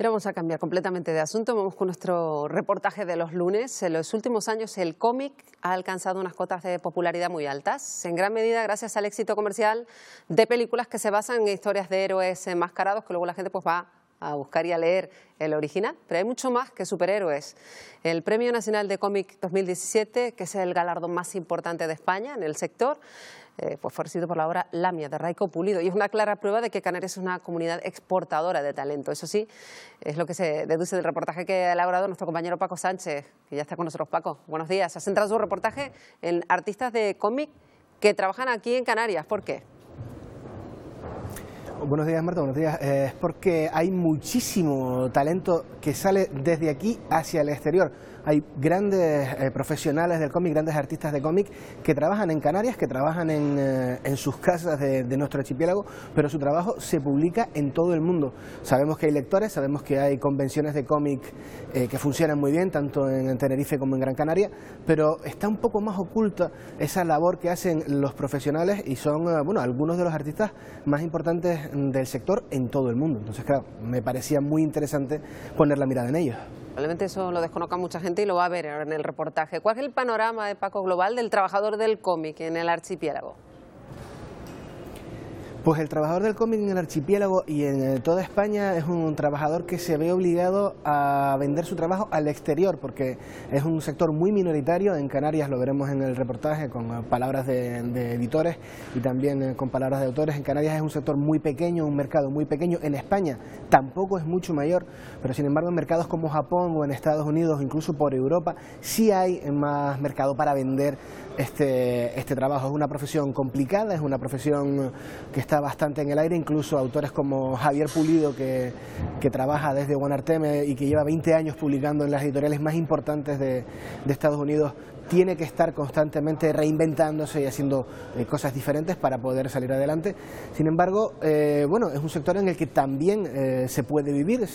Ahora vamos a cambiar completamente de asunto. Vamos con nuestro reportaje de los lunes. En los últimos años el cómic ha alcanzado unas cotas de popularidad muy altas, en gran medida gracias al éxito comercial de películas que se basan en historias de héroes enmascarados que luego la gente pues va a buscar y a leer el original. Pero hay mucho más que superhéroes. El Premio Nacional de Cómic 2017, que es el galardón más importante de España en el sector, pues fue recibido por la obra Lamia, de Raico Pulido, y es una clara prueba de que Canarias es una comunidad exportadora de talento. Eso sí, es lo que se deduce del reportaje que ha elaborado nuestro compañero Paco Sánchez, que ya está con nosotros. Paco, buenos días. Ha centrado su reportaje en artistas de cómic que trabajan aquí en Canarias. ¿Por qué? Buenos días, Marta, buenos días. Es porque hay muchísimo talento que sale desde aquí hacia el exterior. Hay grandes profesionales del cómic, grandes artistas de cómic que trabajan en Canarias, que trabajan en sus casas de nuestro archipiélago, pero su trabajo se publica en todo el mundo. Sabemos que hay lectores, sabemos que hay convenciones de cómic que funcionan muy bien, tanto en Tenerife como en Gran Canaria, pero está un poco más oculta esa labor que hacen los profesionales y son bueno, algunos de los artistas más importantes del sector en todo el mundo. Entonces, claro, me parecía muy interesante poner la mirada en ellos. Probablemente eso lo desconozca mucha gente y lo va a ver ahora en el reportaje. ¿Cuál es el panorama de Paco global del trabajador del cómic en el archipiélago? Pues el trabajador del cómic en el archipiélago y en toda España es un trabajador que se ve obligado a vender su trabajo al exterior, porque es un sector muy minoritario. En Canarias lo veremos en el reportaje con palabras de editores y también con palabras de autores. En Canarias es un sector muy pequeño, un mercado muy pequeño. En España tampoco es mucho mayor, pero sin embargo en mercados como Japón o en Estados Unidos, incluso por Europa, sí hay más mercado para vender este trabajo. Es una profesión complicada, es una profesión que está bastante en el aire. Incluso autores como Javier Pulido, que trabaja desde Guanarteme y que lleva 20 años publicando en las editoriales más importantes de Estados Unidos, tiene que estar constantemente reinventándose y haciendo cosas diferentes para poder salir adelante. Sin embargo, bueno, es un sector en el que también se puede vivir,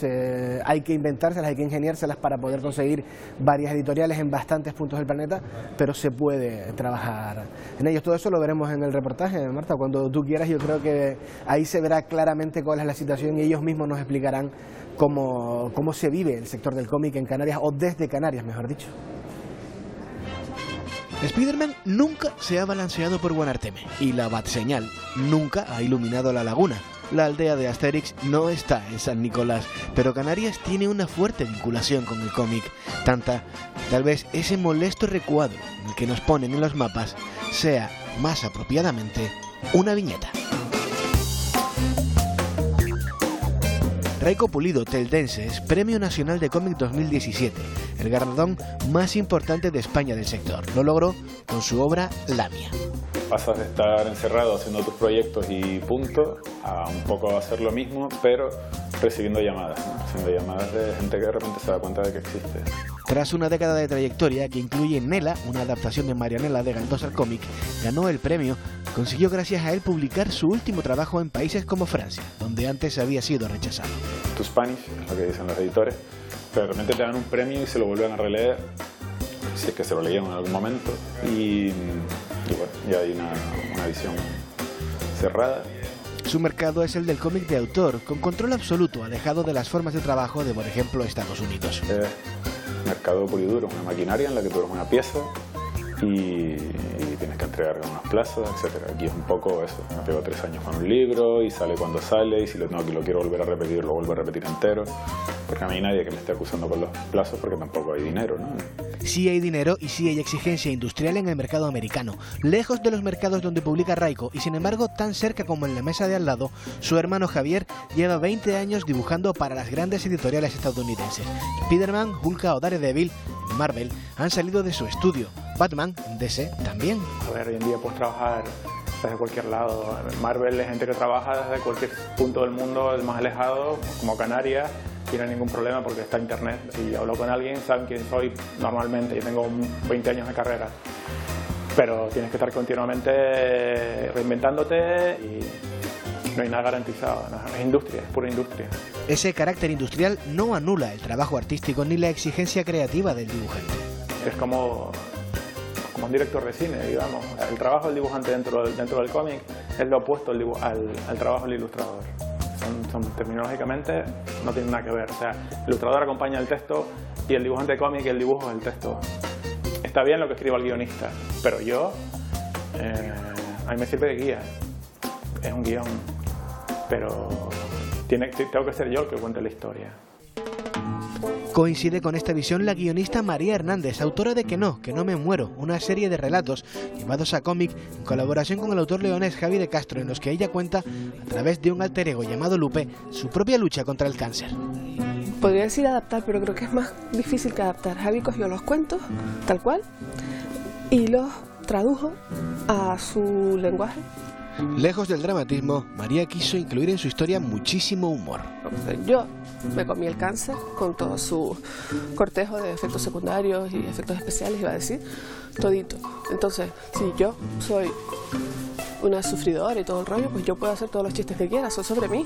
hay que inventárselas, hay que ingeniárselas para poder conseguir varias editoriales en bastantes puntos del planeta, pero se puede trabajar en ellos. Todo eso lo veremos en el reportaje, Marta, cuando tú quieras. Yo creo que ahí se verá claramente cuál es la situación y ellos mismos nos explicarán cómo se vive el sector del cómic en Canarias, o desde Canarias, mejor dicho. Spiderman nunca se ha balanceado por Guanarteme y la Batseñal nunca ha iluminado la laguna. La aldea de Asterix no está en San Nicolás, pero Canarias tiene una fuerte vinculación con el cómic. Tanta, tal vez ese molesto recuadro en el que nos ponen en los mapas sea, más apropiadamente, una viñeta. Raico Pulido, Teldenses, Premio Nacional de Cómic 2017, el galardón más importante de España del sector. Lo logró con su obra Lamia. Pasas de estar encerrado haciendo tus proyectos y punto, a un poco hacer lo mismo, pero recibiendo llamadas, ¿no? Recibiendo llamadas de gente que de repente se da cuenta de que existe. Tras una década de trayectoria que incluye Nela, una adaptación de Marianela de Galdós al cómic, ganó el premio. Consiguió gracias a él publicar su último trabajo en países como Francia, donde antes había sido rechazado. To Spanish, es lo que dicen los editores, pero de repente te dan un premio y se lo vuelven a releer, si es que se lo leyeron en algún momento, y bueno, ya hay una visión cerrada. Su mercado es el del cómic de autor, con control absoluto, alejado de las formas de trabajo de, por ejemplo, Estados Unidos. Mercado puro y duro, una maquinaria en la que tú eres una pieza y tienes que entregar unos plazos, etcétera. Aquí es un poco eso. Me pego 3 años con un libro y sale cuando sale, y si lo quiero volver a repetir, lo vuelvo a repetir entero, porque a mí nadie que me esté acusando con los plazos, porque tampoco hay dinero, ¿no? Sí hay dinero y sí hay exigencia industrial en el mercado americano, lejos de los mercados donde publica Raico, y sin embargo tan cerca como en la mesa de al lado. Su hermano Javier lleva 20 años dibujando para las grandes editoriales estadounidenses. Spiderman, Hulk o Daredevil en Marvel han salido de su estudio. Batman, DC, también. A ver, hoy en día puedes trabajar desde cualquier lado. En Marvel hay gente que trabaja desde cualquier punto del mundo, el más alejado, como Canarias, y no hay ningún problema porque está internet. Si hablo con alguien, saben quién soy normalmente. Yo tengo 20 años de carrera, pero tienes que estar continuamente reinventándote y no hay nada garantizado. No, es industria, es pura industria. Ese carácter industrial no anula el trabajo artístico ni la exigencia creativa del dibujante. Es como un director de cine, digamos. El trabajo del dibujante dentro del cómic es lo opuesto al trabajo del ilustrador. son terminológicamente no tienen nada que ver. O sea, el ilustrador acompaña el texto y el dibujante de cómic y el dibujo es el texto. Está bien lo que escriba el guionista, pero yo, a mí me sirve de guía. Es un guión, pero tengo que ser yo el que cuente la historia. Coincide con esta visión la guionista María Hernández, autora de Que no me muero, una serie de relatos llevados a cómic en colaboración con el autor leonés Javi de Castro, en los que ella cuenta, a través de un alter ego llamado Lupe, su propia lucha contra el cáncer. Podría decir adaptar, pero creo que es más difícil que adaptar. Javi cogió los cuentos, tal cual, y los tradujo a su lenguaje. Lejos del dramatismo, María quiso incluir en su historia muchísimo humor. Yo me comí el cáncer con todo su cortejo de efectos secundarios y efectos especiales, iba a decir, todito. Entonces, si yo soy una sufridora y todo el rollo, pues yo puedo hacer todos los chistes que quiera, son sobre mí.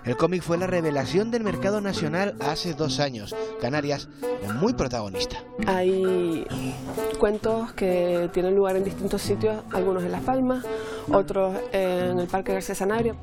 El cómic fue la revelación del mercado nacional hace 2 años. Canarias es muy protagonista. Hay cuentos que tienen lugar en distintos sitios, algunos en Las Palmas, otros en el Parque García Sanabria.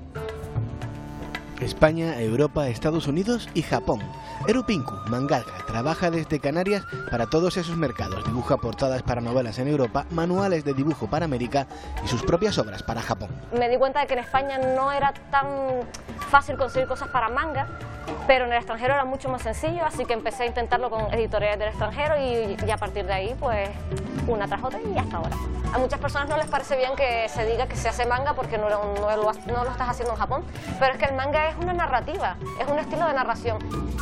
España, Europa, Estados Unidos y Japón. Erupinku Mangalga trabaja desde Canarias para todos esos mercados. Dibuja portadas para novelas en Europa, manuales de dibujo para América y sus propias obras para Japón. Me di cuenta de que en España no era tan fácil conseguir cosas para manga, pero en el extranjero era mucho más sencillo, así que empecé a intentarlo con editoriales del extranjero y a partir de ahí, pues, una tras otra y hasta ahora. A muchas personas no les parece bien que se diga que se hace manga porque no lo estás haciendo en Japón, pero es que el manga es una narrativa, es un estilo de narración.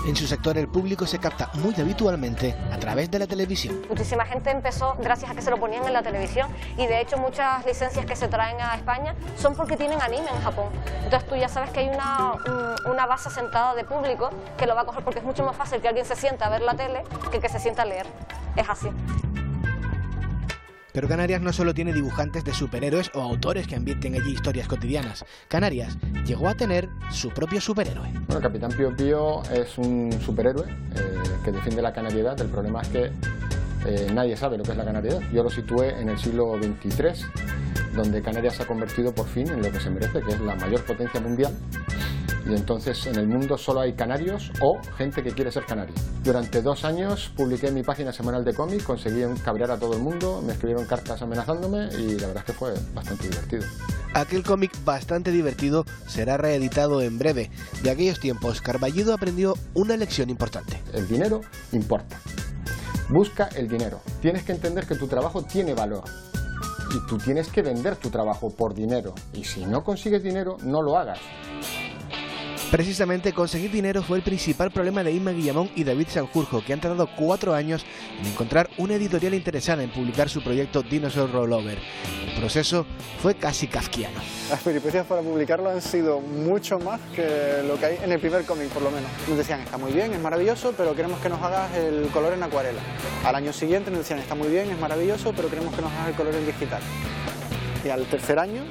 En su sector el público se capta muy habitualmente a través de la televisión. Muchísima gente empezó gracias a que se lo ponían en la televisión y de hecho muchas licencias que se traen a España son porque tienen anime en Japón. Entonces tú ya sabes que hay una base sentada de público que lo va a coger porque es mucho más fácil que alguien se sienta a ver la tele que se sienta a leer. Es así. Pero Canarias no solo tiene dibujantes de superhéroes o autores que ambienten allí historias cotidianas. Canarias llegó a tener su propio superhéroe. Bueno, Capitán Pío Pío es un superhéroe que defiende la canariedad. El problema es que nadie sabe lo que es la canariedad. Yo lo situé en el siglo XXIII, donde Canarias se ha convertido por fin en lo que se merece, que es la mayor potencia mundial. Y entonces en el mundo solo hay canarios o gente que quiere ser canario. Durante 2 años publiqué en mi página semanal de cómic, conseguí cabrear a todo el mundo, me escribieron cartas amenazándome y la verdad es que fue bastante divertido. Aquel cómic bastante divertido será reeditado en breve. De aquellos tiempos, Carballido aprendió una lección importante. El dinero importa. Busca el dinero. Tienes que entender que tu trabajo tiene valor. Y tú tienes que vender tu trabajo por dinero. Y si no consigues dinero, no lo hagas. Precisamente conseguir dinero fue el principal problema de Inma Guillamón y David Sanjurjo, que han tardado 4 años en encontrar una editorial interesada en publicar su proyecto Dinosaur Rollover. El proceso fue casi kafkiano. Las peripecias para publicarlo han sido mucho más que lo que hay en el primer cómic, por lo menos. Nos decían, está muy bien, es maravilloso, pero queremos que nos hagas el color en acuarela. Al año siguiente nos decían, está muy bien, es maravilloso, pero queremos que nos hagas el color en digital. Y al tercer año,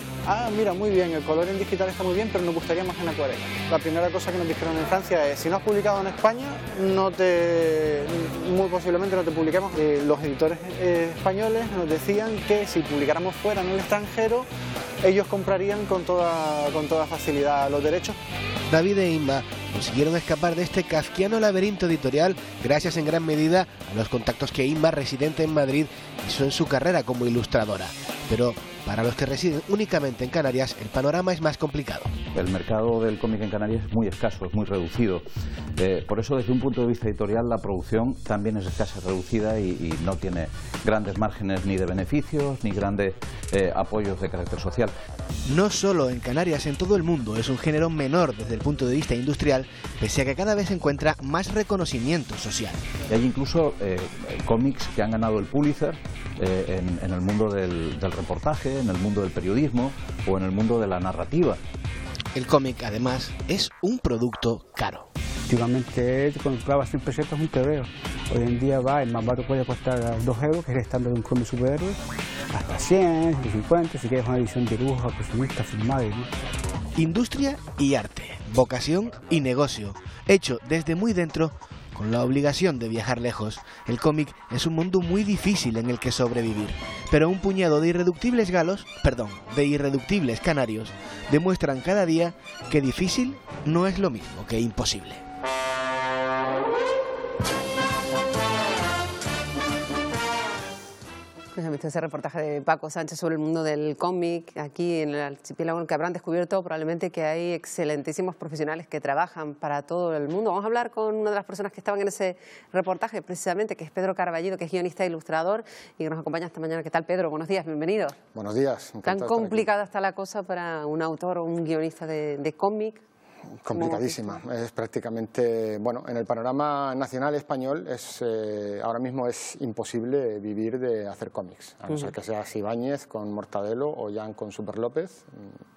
mira, muy bien, el color en digital está muy bien, pero nos gustaría más en acuarela. La primera cosa que nos dijeron en Francia es, si no has publicado en España, muy posiblemente no te publiquemos. Los editores españoles nos decían que si publicáramos fuera, en el extranjero, ellos comprarían con toda facilidad los derechos. David e Inma consiguieron escapar de este kafkiano laberinto editorial gracias en gran medida a los contactos que Inma, residente en Madrid, hizo en su carrera como ilustradora. Pero para los que residen únicamente en Canarias, el panorama es más complicado. El mercado del cómic en Canarias es muy escaso, es muy reducido. Por eso, desde un punto de vista editorial, la producción también es escasa, reducida y no tiene grandes márgenes ni de beneficios ni grandes apoyos de carácter social. No solo en Canarias, en todo el mundo es un género menor desde el punto de vista industrial, pese a que cada vez encuentra más reconocimiento social. Y hay incluso cómics que han ganado el Pulitzer en el mundo del reportaje, en el mundo del periodismo o en el mundo de la narrativa. El cómic, además, es un producto caro. Antiguamente compraba 100 pesetas un TVO. Hoy en día el más barato puede costar 2 euros, que es el estándar de un cómic superhéroe, hasta 100, 150, si quieres una edición de lujo, aproximista, filmada. ¿No? Industria y arte, vocación y negocio, hecho desde muy dentro con la obligación de viajar lejos. El cómic es un mundo muy difícil en el que sobrevivir, pero un puñado de irreductibles canarios demuestran cada día que difícil no es lo mismo que imposible. Ese reportaje de Paco Sánchez sobre el mundo del cómic aquí en el archipiélago, en el que habrán descubierto probablemente que hay excelentísimos profesionales que trabajan para todo el mundo. Vamos a hablar con una de las personas que estaban en ese reportaje, precisamente, que es Pedro Carballido, que es guionista e ilustrador y que nos acompaña esta mañana. ¿Qué tal, Pedro? Buenos días, bienvenido. Buenos días. ¿Tan complicada está la cosa para un autor o un guionista de cómic? Complicadísima. Es prácticamente, bueno, en el panorama nacional español ahora mismo es imposible vivir de hacer cómics, a no ser que seas Ibáñez con Mortadelo o Jan con Super López.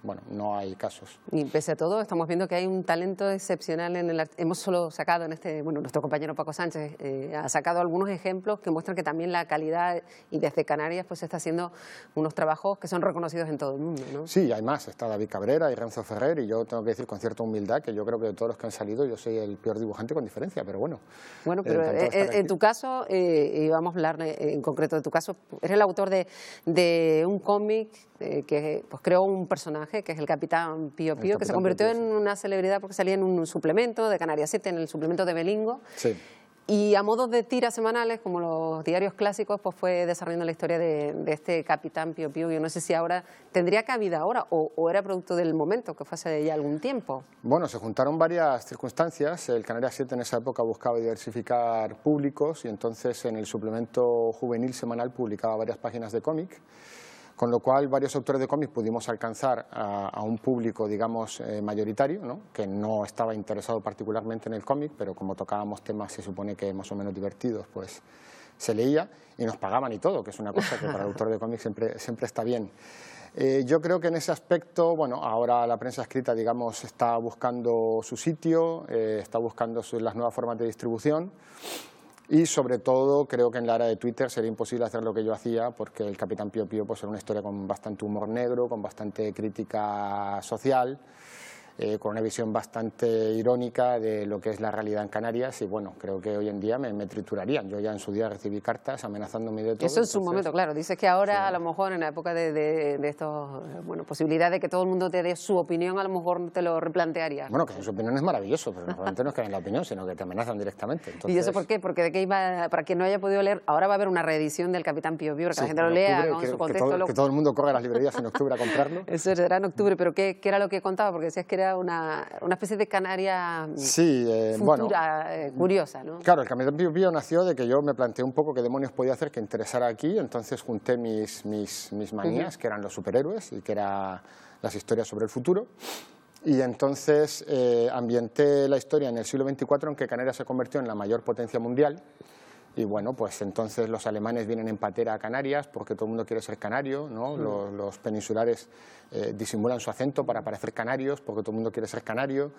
Bueno, no hay casos. Y pese a todo, estamos viendo que hay un talento excepcional en el... Hemos solo sacado nuestro compañero Paco Sánchez ha sacado algunos ejemplos que muestran que también la calidad, y desde Canarias pues se está haciendo unos trabajos que son reconocidos en todo el mundo, ¿no? Sí, hay más. Está David Cabrera y Renzo Ferrer, y yo tengo que decir con cierta humildad que yo creo que de todos los que han salido yo soy el peor dibujante con diferencia, pero bueno. Bueno, pero en tu caso, y vamos a hablar en concreto de tu caso, eres el autor de un cómic que pues creó un personaje que es el Capitán Pío Pío, que se convirtió en una celebridad porque salía en un suplemento de Canarias 7, en el suplemento de Belingo. Sí. Y a modo de tiras semanales, como los diarios clásicos, pues fue desarrollando la historia de este Capitán Pío Pío. Yo no sé si ahora tendría cabida ahora o era producto del momento, que fue hace ya algún tiempo. Bueno, se juntaron varias circunstancias. El Canarias 7 en esa época buscaba diversificar públicos y entonces en el suplemento juvenil semanal publicaba varias páginas de cómic, con lo cual varios autores de cómics pudimos alcanzar a un público, digamos, mayoritario, ¿no?, que no estaba interesado particularmente en el cómic, pero como tocábamos temas se supone que más o menos divertidos, pues se leía y nos pagaban y todo, que es una cosa que para el autor de cómics siempre está bien. Yo creo que en ese aspecto, bueno, ahora la prensa escrita, digamos, está buscando su sitio, está buscando las nuevas formas de distribución. Y sobre todo creo que en la era de Twitter sería imposible hacer lo que yo hacía, porque el Capitán Pío Pío pues, era una historia con bastante humor negro, con bastante crítica social, con una visión bastante irónica de lo que es la realidad en Canarias, y bueno, creo que hoy en día me triturarían. Yo ya en su día recibí cartas amenazándome de todo. Eso en su momento, claro. Dices que ahora, sí, a lo mejor en la época de estos, bueno, posibilidad de que todo el mundo te dé su opinión, a lo mejor te lo replantearías. Bueno, que su opinión es maravilloso, pero normalmente no es que den la opinión, sino que te amenazan directamente. Entonces... ¿Y eso por qué? Porque de qué iba, para quien no haya podido leer, ahora va a haber una reedición del Capitán Pío Pío, para que sí, la gente lo lea con su contexto. Que todo el mundo corre a las librerías en octubre a comprarlo. Eso será en octubre, pero ¿qué era lo que contaba? Porque decías que era una especie de Canaria futura, bueno, curiosa, ¿no? Claro, el Capitán Pío Pío nació de que yo me planteé un poco qué demonios podía hacer que interesara aquí, entonces junté mis manías, que eran los superhéroes y que eran las historias sobre el futuro, y entonces ambienté la historia en el siglo XXIV, en que Canarias se convirtió en la mayor potencia mundial. Y bueno, pues entonces los alemanes vienen en patera a Canarias porque todo el mundo quiere ser canario, ¿no? Los peninsulares disimulan su acento para parecer canarios porque todo el mundo quiere ser canario.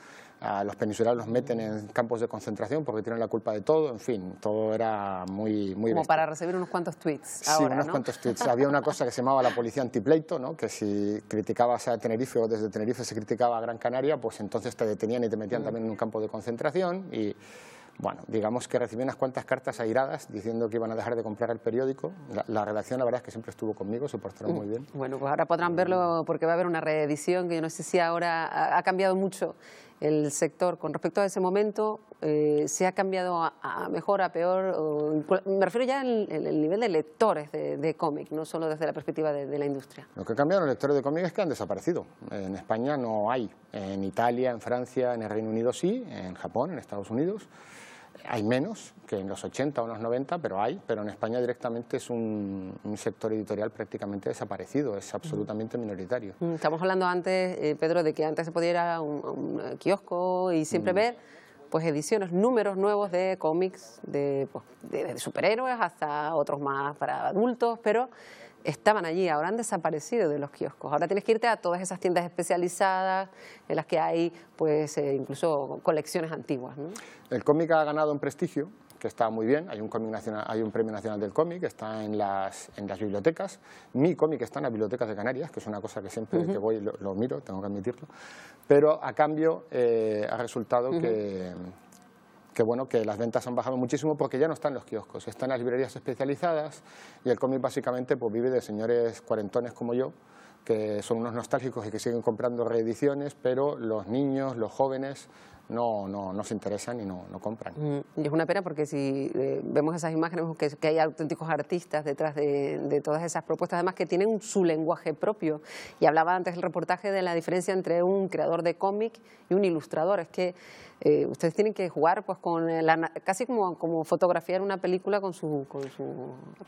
Los peninsulares los meten en campos de concentración porque tienen la culpa de todo. En fin, todo era muy como bestia. Para recibir unos cuantos tweets ahora, sí, unos cuantos tweets. Había una cosa que se llamaba la policía antipleito, ¿no?, que si criticabas a Tenerife o desde Tenerife se criticaba a Gran Canaria, pues entonces te detenían y te metían también en un campo de concentración. Y bueno, digamos que recibí unas cuantas cartas airadas diciendo que iban a dejar de comprar el periódico. La redacción, la verdad es que siempre estuvo conmigo, se portaron muy bien. Bueno, pues ahora podrán verlo porque va a haber una reedición, que yo no sé si ahora ha cambiado mucho el sector con respecto a ese momento. ¿Se ha cambiado a mejor, a peor? Me refiero ya en el nivel de lectores de cómic, no solo desde la perspectiva de la industria. Lo que ha cambiado los lectores de cómic es que han desaparecido. En España no hay. En Italia, en Francia, en el Reino Unido sí, en Japón, en Estados Unidos. Hay menos que en los 80 o en los 90, pero hay. Pero en España directamente es un sector editorial prácticamente desaparecido, es absolutamente minoritario. Estamos hablando antes, Pedro, de que antes se podía ir a un kiosco y siempre ver pues ediciones, números nuevos de cómics, de superhéroes hasta otros más para adultos, pero estaban allí, ahora han desaparecido de los kioscos. Ahora tienes que irte a todas esas tiendas especializadas en las que hay pues incluso colecciones antiguas, ¿no? El cómic ha ganado en prestigio, que está muy bien. Hay un cómic nacional, hay un premio nacional del cómic, está en las bibliotecas. Mi cómic está en las bibliotecas de Canarias, que es una cosa que siempre que voy lo miro, tengo que admitirlo. Pero a cambio ha resultado bueno, que las ventas han bajado muchísimo porque ya no están en los kioscos, están en las librerías especializadas y el cómic básicamente pues vive de señores cuarentones como yo, que son unos nostálgicos y que siguen comprando reediciones, pero los niños, los jóvenes no se interesan y no compran. Y es una pena porque si vemos esas imágenes, vemos que hay auténticos artistas detrás de todas esas propuestas, además que tienen su lenguaje propio. Y hablaba antes el reportaje de la diferencia entre un creador de cómic y un ilustrador. Es que ustedes tienen que jugar pues con casi como fotografiar una película con su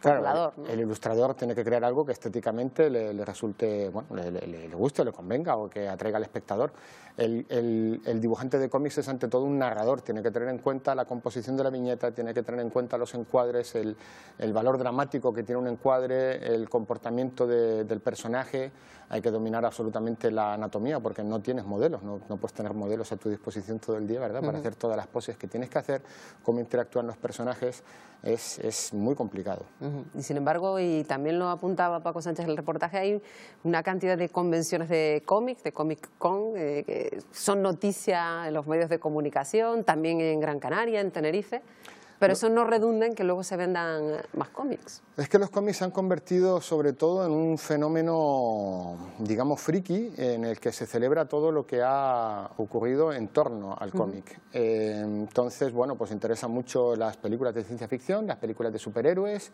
formulador, ¿no? El ilustrador tiene que crear algo que estéticamente le resulte, bueno, le guste, le convenga o que atraiga al espectador. El dibujante de cómics es ante todo un narrador, tiene que tener en cuenta la composición de la viñeta, tiene que tener en cuenta los encuadres, el valor dramático que tiene un encuadre, el comportamiento del personaje. Hay que dominar absolutamente la anatomía porque no tienes modelos, no puedes tener modelos a tu disposición todo el día, ¿verdad? Para hacer todas las poses que tienes que hacer, cómo interactúan los personajes, es muy complicado. Y sin embargo, y también lo apuntaba Paco Sánchez en el reportaje, hay una cantidad de convenciones de cómics, de Comic Con, que son noticia en los medios de comunicación, también en Gran Canaria, en Tenerife. Pero eso no redunda en que luego se vendan más cómics. Es que los cómics se han convertido sobre todo en un fenómeno, digamos, friki, en el que se celebra todo lo que ha ocurrido en torno al cómic. Entonces, bueno, pues interesan mucho las películas de ciencia ficción, las películas de superhéroes,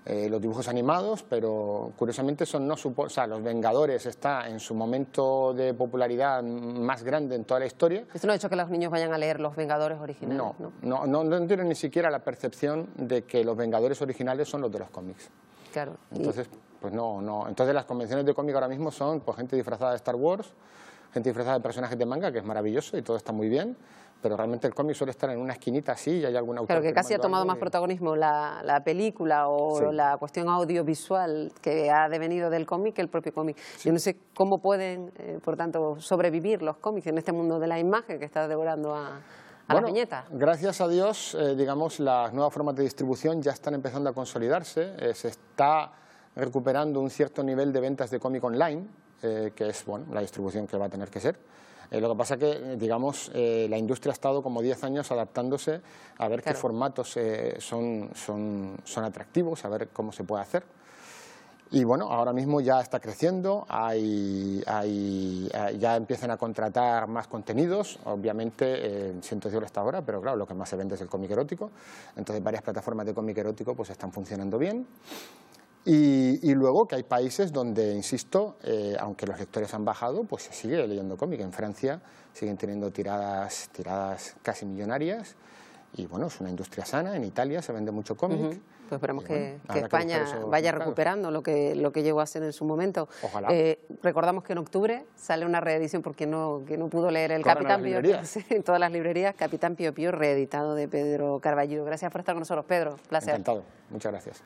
los dibujos animados, pero curiosamente los Vengadores está en su momento de popularidad más grande en toda la historia. Esto no ha hecho que los niños vayan a leer los Vengadores originales, no tienen ni siquiera la percepción de que los Vengadores originales son los de los cómics. Claro. Entonces, pues no. Entonces las convenciones de cómic ahora mismo son pues, gente disfrazada de Star Wars, gente disfrazada de personajes de manga, que es maravilloso y todo está muy bien, pero realmente el cómic suele estar en una esquinita así y hay algún autor. Claro, que casi ha tomado más protagonismo la película o la cuestión audiovisual que ha devenido del cómic que el propio cómic. Sí. Yo no sé cómo pueden, por tanto, sobrevivir los cómics en este mundo de la imagen que está devorando a la viñeta. Gracias a Dios, digamos, las nuevas formas de distribución ya están empezando a consolidarse, se está recuperando un cierto nivel de ventas de cómic online, que es la distribución que va a tener que ser. Lo que pasa que, digamos, la industria ha estado como 10 años adaptándose a ver qué formatos son atractivos, a ver cómo se puede hacer. Y bueno, ahora mismo ya está creciendo, ya empiezan a contratar más contenidos, obviamente cientos de euros hasta ahora, pero claro, lo que más se vende es el cómic erótico. Entonces varias plataformas de cómic erótico pues están funcionando bien. Y luego que hay países donde, insisto, aunque los lectores han bajado, pues se sigue leyendo cómic. En Francia siguen teniendo tiradas casi millonarias y bueno, es una industria sana. En Italia se vende mucho cómic. Pues esperamos que España vaya recuperando lo que llegó a ser en su momento. Ojalá. Recordamos que en octubre sale una reedición, porque no pudo leer el Capitán Pío Pío, en todas las librerías, Capitán Pío Pío, reeditado de Pedro Carballido. Gracias por estar con nosotros, Pedro. Placer. Encantado. Muchas gracias.